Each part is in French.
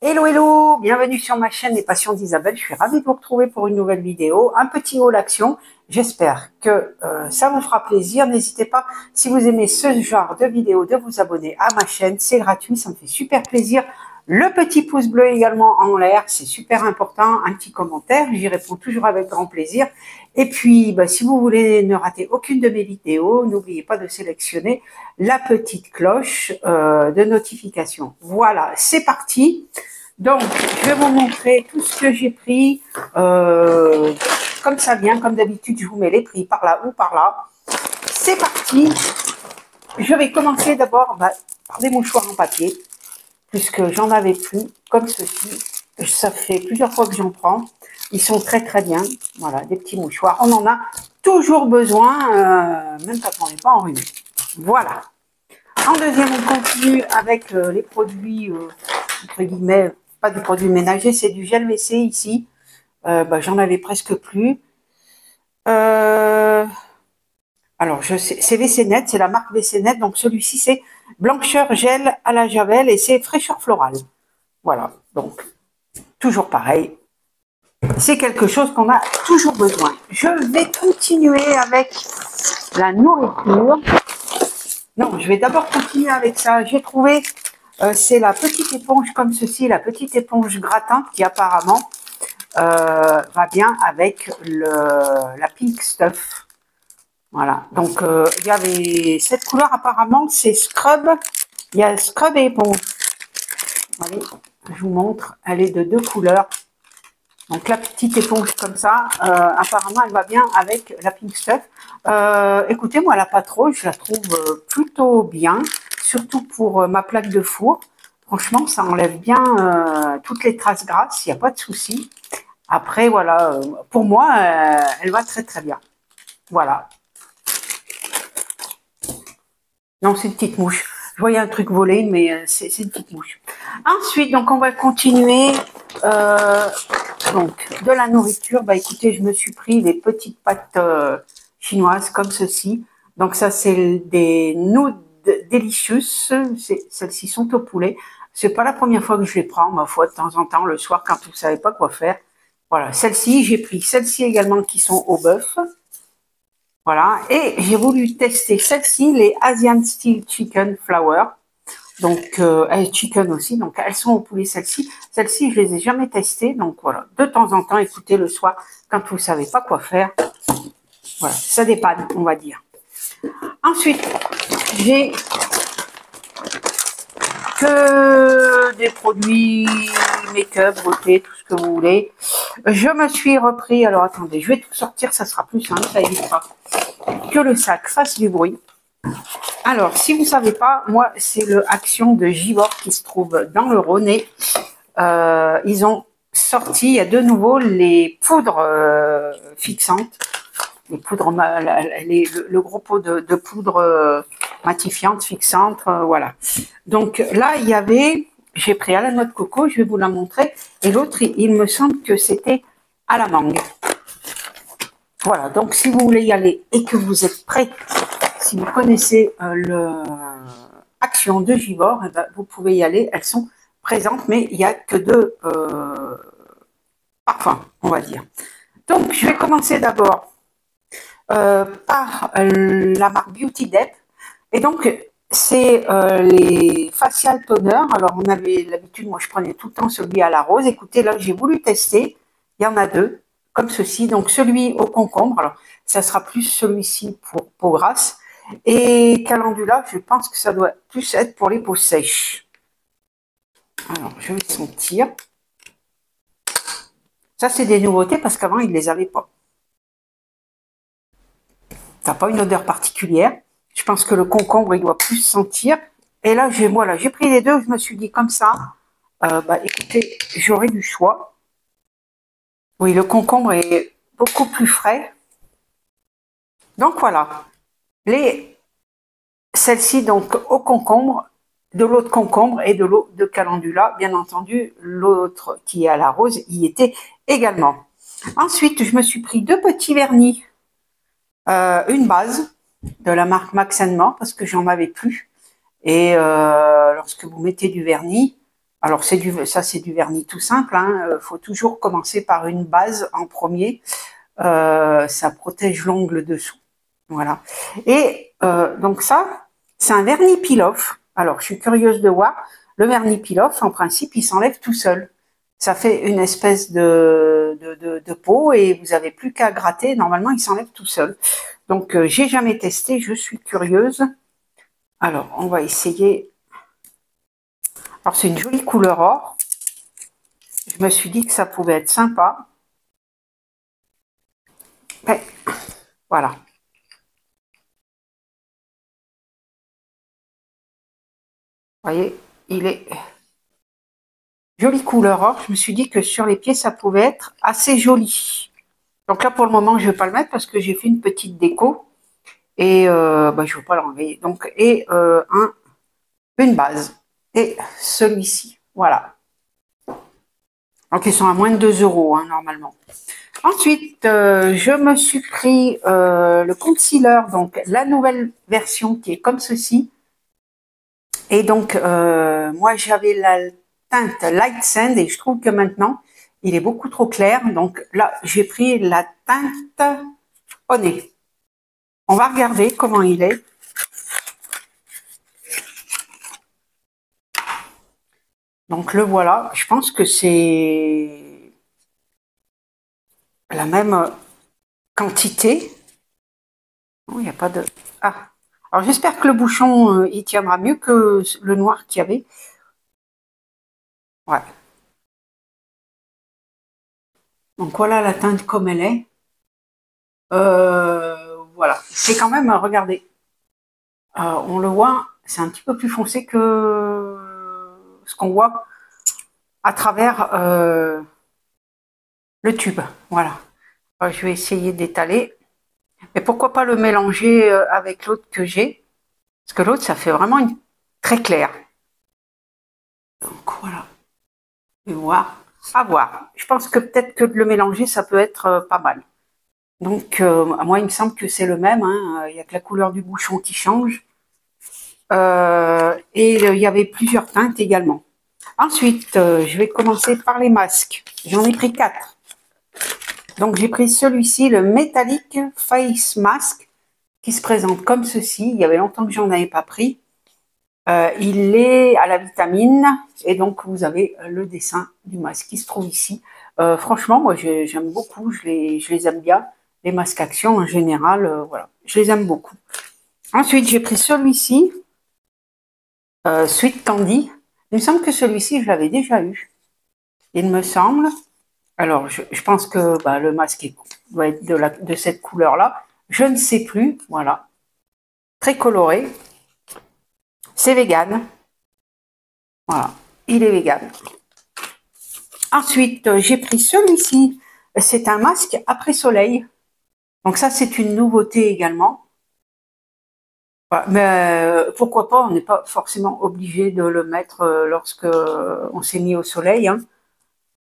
Hello, hello, bienvenue sur ma chaîne Les Passions d'Isabelle. Je suis ravie de vous retrouver pour une nouvelle vidéo, un petit haul action. J'espère que ça vous fera plaisir. N'hésitez pas, si vous aimez ce genre de vidéo, de vous abonner à ma chaîne. C'est gratuit, ça me fait super plaisir. Le petit pouce bleu également en l'air, c'est super important. Un petit commentaire, j'y réponds toujours avec grand plaisir. Et puis, si vous voulez ne rater aucune de mes vidéos, n'oubliez pas de sélectionner la petite cloche de notification. Voilà, c'est parti. Donc, je vais vous montrer tout ce que j'ai pris. Comme ça vient, comme d'habitude, je vous mets les prix par là ou par là. C'est parti. Je vais commencer d'abord par des mouchoirs en papier, puisque j'en avais plus, comme ceci. Ça fait plusieurs fois que j'en prends. Ils sont très très bien. Voilà, des petits mouchoirs. On en a toujours besoin, même quand on n'est pas enrhumé. Voilà. En deuxième, on continue avec les produits, entre guillemets, pas du produit ménager, c'est du gel WC ici. J'en avais presque plus. Alors, je sais, c'est WC Net, c'est la marque WC Net. Donc, celui-ci, c'est blancheur gel à la javel et c'est fraîcheur florale. Voilà, donc, toujours pareil. C'est quelque chose qu'on a toujours besoin. Je vais continuer avec la nourriture. Non, je vais d'abord continuer avec ça. J'ai trouvé, c'est la petite éponge comme ceci, la petite éponge grattante qui apparemment va bien avec la Pink Stuff. Voilà, donc il y avait cette couleur apparemment, c'est Scrub. Il y a Scrub et éponge. Allez, je vous montre, elle est de deux couleurs. Donc la petite éponge comme ça, apparemment elle va bien avec la Pink Stuff. Écoutez, moi la pas trop, je la trouve plutôt bien, surtout pour ma plaque de four. Franchement, ça enlève bien toutes les traces grasses, il n'y a pas de souci. Après, voilà, pour moi, elle va très très bien. Voilà. Non, c'est une petite mouche. Je voyais un truc voler, mais c'est une petite mouche. Ensuite, donc on va continuer. Donc, de la nourriture, écoutez, je me suis pris des petites pâtes chinoises comme ceci. Donc ça, c'est des Noodles Delicious. Celles-ci sont au poulet. C'est pas la première fois que je les prends, ma foi, de temps en temps, le soir, quand vous savez pas quoi faire. Voilà, celles-ci, j'ai pris celles-ci également qui sont au bœuf. Voilà, et j'ai voulu tester celles-ci, les Asian Style Chicken Flour. Donc, chicken aussi, donc elles sont au poulet celles-ci. Celles-ci, je les ai jamais testées, donc voilà. De temps en temps, écoutez le soir, quand vous savez pas quoi faire, voilà, ça dépanne, on va dire. Ensuite, j'ai que des produits make-up, beauté, tout ce que vous voulez. Je me suis repris, alors attendez, je vais tout sortir, ça sera plus simple, ça évitera que le sac fasse du bruit. Alors, si vous ne savez pas, moi, c'est le Action de Givor qui se trouve dans le Rhône. Ils ont sorti, il y a de nouveau les poudres fixantes, les poudres, le gros pot de poudre matifiante, fixante, voilà. Donc là, il y avait, j'ai pris à la noix de coco, je vais vous la montrer, et l'autre, il me semble que c'était à la mangue. Voilà, donc si vous voulez y aller et que vous êtes prêts, si vous connaissez Action de Givor, vous pouvez y aller, elles sont présentes, mais il n'y a que deux parfums, on va dire. Donc, je vais commencer d'abord par la marque Beauty Dep. Et donc, c'est les facial toner. Alors, on avait l'habitude, moi je prenais tout le temps celui à la rose. Écoutez, là, j'ai voulu tester. Il y en a deux, comme ceci. Donc, celui au concombre. Alors, ça sera plus celui-ci pour peau grasse. Et calendula, je pense que ça doit plus être pour les peaux sèches. Alors, je vais sentir. Ça, c'est des nouveautés parce qu'avant, ils ne les avaient pas. Ça n'a pas une odeur particulière. Je pense que le concombre, il doit plus sentir. Et là, j'ai pris les deux. Je me suis dit comme ça, écoutez, j'aurai du choix. Oui, le concombre est beaucoup plus frais. Donc voilà. Celle-ci, donc, au concombre, de l'eau de concombre et de l'eau de calendula. Bien entendu, l'autre qui est à la rose y était également. Ensuite, je me suis pris deux petits vernis. Une base de la marque Max & More parce que j'en avais plus. Et lorsque vous mettez du vernis, Alors, ça, c'est du vernis tout simple. Hein. Faut toujours commencer par une base en premier. Ça protège l'ongle dessous. Voilà. Et donc ça, c'est un vernis peel-off. Alors, je suis curieuse de voir. Le vernis peel-off, en principe, il s'enlève tout seul. Ça fait une espèce de peau et vous n'avez plus qu'à gratter. Normalement, il s'enlève tout seul. Donc, j'ai jamais testé. Je suis curieuse. Alors, on va essayer. Alors, c'est une jolie couleur or. Je me suis dit que ça pouvait être sympa. Mais, voilà. Vous voyez, il est jolie couleur or. Je me suis dit que sur les pieds, ça pouvait être assez joli. Donc là, pour le moment, je ne vais pas le mettre parce que j'ai fait une petite déco. Et bah, je ne veux pas l'enlever. Donc, et une base. Et celui-ci. Voilà. Donc, ils sont à moins de 2 € hein, normalement. Ensuite, je me suis pris le concealer, donc la nouvelle version qui est comme ceci. Et donc, moi, j'avais la teinte Light Sand et je trouve que maintenant, il est beaucoup trop clair. Donc là, j'ai pris la teinte Honey. On va regarder comment il est. Donc le voilà. Je pense que c'est la même quantité. Il n'y a pas de... Ah. Alors j'espère que le bouchon, il tiendra mieux que le noir qu'il y avait. Ouais. Donc voilà la teinte comme elle est. Voilà. C'est quand même, regardez. On le voit, c'est un petit peu plus foncé que ce qu'on voit à travers le tube. Voilà. Je vais essayer d'étaler. Mais pourquoi pas le mélanger avec l'autre que j'ai? Parce que l'autre, ça fait vraiment une très claire. Donc voilà. Et voir. À voir. Je pense que peut-être que de le mélanger, ça peut être pas mal. Donc, moi, il me semble que c'est le même. Hein. Il n'y a que la couleur du bouchon qui change. Et il y avait plusieurs teintes également. Ensuite, je vais commencer par les masques. J'en ai pris 4. Donc, j'ai pris celui-ci, le Metallic Face Mask, qui se présente comme ceci. Il y avait longtemps que j'en avais pas pris. Il est à la vitamine et donc vous avez le dessin du masque qui se trouve ici. Franchement, moi j'aime beaucoup, je les aime bien. Les masques action en général, voilà, je les aime beaucoup. Ensuite, j'ai pris celui-ci, Sweet Candy. Il me semble que celui-ci, je l'avais déjà eu. Il me semble. Alors, je pense que bah, le masque doit être de cette couleur-là. Je ne sais plus, voilà. Très coloré. C'est vegan. Voilà, il est vegan. Ensuite, j'ai pris celui-ci. C'est un masque après soleil. Donc ça, c'est une nouveauté également. Voilà. Mais pourquoi pas, on n'est pas forcément obligé de le mettre lorsque on s'est mis au soleil. Hein.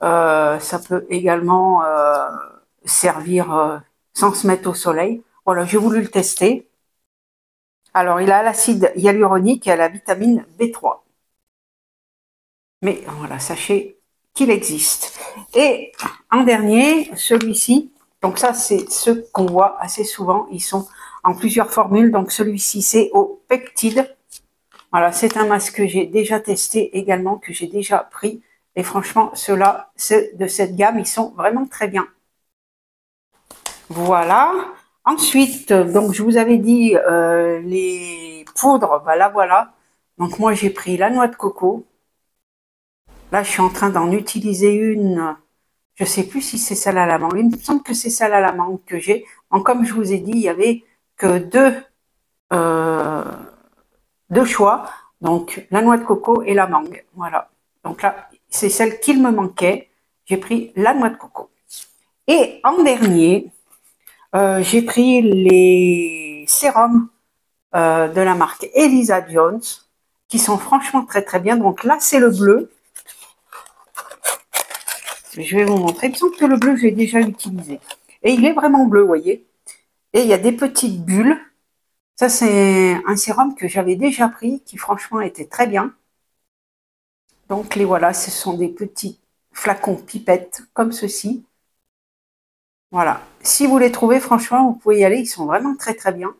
Ça peut également servir sans se mettre au soleil. Voilà, j'ai voulu le tester. Alors, il a l'acide hyaluronique et à la vitamine B3. Mais voilà, sachez qu'il existe. Et en dernier, celui-ci, donc ça c'est ceux qu'on voit assez souvent, ils sont en plusieurs formules, donc celui-ci c'est au peptide. Voilà, c'est un masque que j'ai déjà testé également, que j'ai déjà pris, et franchement, ceux-là, ceux de cette gamme, ils sont vraiment très bien. Voilà. Ensuite, donc je vous avais dit les poudres, bah là voilà. Donc moi j'ai pris la noix de coco. Là, je suis en train d'en utiliser une. Je ne sais plus si c'est celle à la mangue. Il me semble que c'est celle à la mangue que j'ai. Comme je vous ai dit, il n'y avait que deux choix. Donc, la noix de coco et la mangue. Voilà. Donc là, c'est celle qu'il me manquait. J'ai pris la noix de coco. Et en dernier, j'ai pris les sérums de la marque Elisa Jones, qui sont franchement très très bien. Donc là, c'est le bleu. Je vais vous montrer. Il me semble que le bleu, j'ai déjà utilisé. Et il est vraiment bleu, vous voyez. Et il y a des petites bulles. Ça, c'est un sérum que j'avais déjà pris, qui franchement était très bien. Donc les voilà, ce sont des petits flacons pipettes comme ceci. Voilà. Si vous les trouvez, franchement, vous pouvez y aller. Ils sont vraiment très très bien.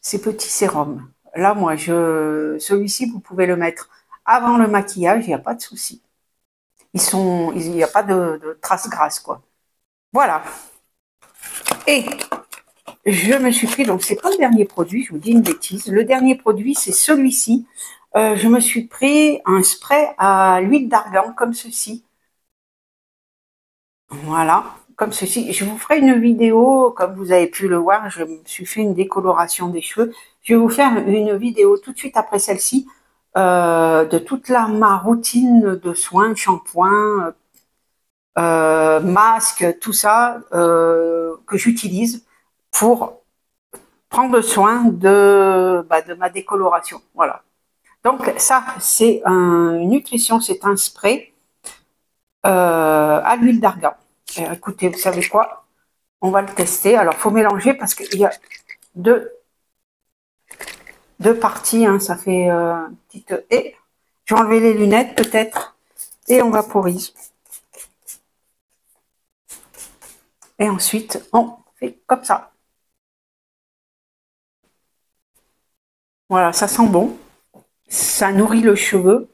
Ces petits sérums. Là, moi, celui-ci, vous pouvez le mettre avant le maquillage. Il n'y a pas de souci. Il n'y a pas de traces grasses, quoi. Voilà. Et je me suis pris, donc c'est pas le dernier produit, je vous dis une bêtise. Le dernier produit, c'est celui-ci. Je me suis pris un spray à l'huile d'argan comme ceci. Voilà, comme ceci. Je vous ferai une vidéo, comme vous avez pu le voir, je me suis fait une décoloration des cheveux. Je vais vous faire une vidéo tout de suite après celle-ci de toute ma routine de soins, shampoing, masque, tout ça que j'utilise pour prendre soin de ma décoloration. Voilà. Donc ça, c'est une nutrition, c'est un spray à l'huile d'argan. Écoutez, vous savez quoi? On va le tester. Alors, faut mélanger parce qu'il y a deux parties. Hein, ça fait une petite... Et je vais enlever les lunettes peut-être. Et on vaporise. Et ensuite, on fait comme ça. Voilà, ça sent bon. Ça nourrit le cheveu.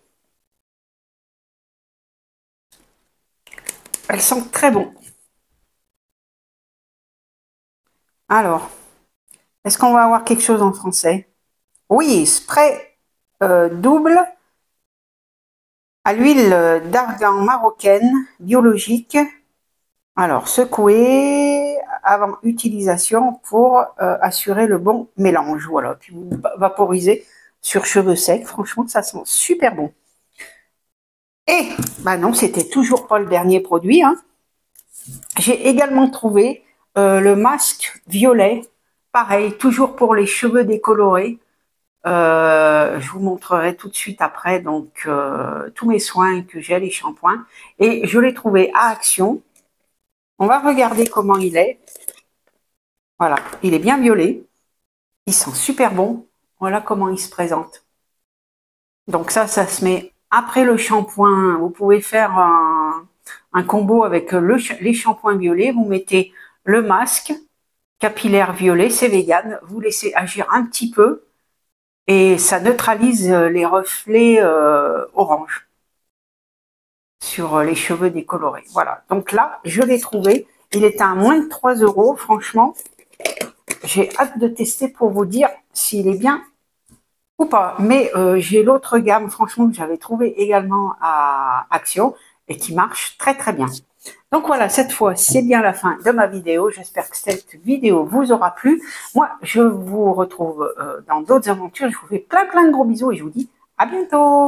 Elles sentent très bon. Alors, est-ce qu'on va avoir quelque chose en français? Oui, spray double à l'huile d'argan marocaine biologique. Alors, secouer avant utilisation pour assurer le bon mélange. Voilà, puis vous vaporisez sur cheveux secs. Franchement, ça sent super bon. Et, bah non, c'était toujours pas le dernier produit. Hein. J'ai également trouvé le masque violet. Pareil, toujours pour les cheveux décolorés. Je vous montrerai tout de suite après donc tous mes soins que j'ai, les shampoings. Et je l'ai trouvé à Action. On va regarder comment il est. Voilà, il est bien violet. Il sent super bon. Voilà comment il se présente. Donc ça se met après le shampoing. Vous pouvez faire un combo avec les shampoings violets. Vous mettez le masque capillaire violet, c'est vegan. Vous laissez agir un petit peu et ça neutralise les reflets orange sur les cheveux décolorés. Voilà, donc là, je l'ai trouvé. Il est à moins de 3 €, franchement. J'ai hâte de tester pour vous dire s'il est bien ou pas. Mais j'ai l'autre gamme, franchement, que j'avais trouvé également à Action et qui marche très très bien. Donc voilà, cette fois, c'est bien la fin de ma vidéo. J'espère que cette vidéo vous aura plu. Moi, je vous retrouve dans d'autres aventures. Je vous fais plein de gros bisous et je vous dis à bientôt.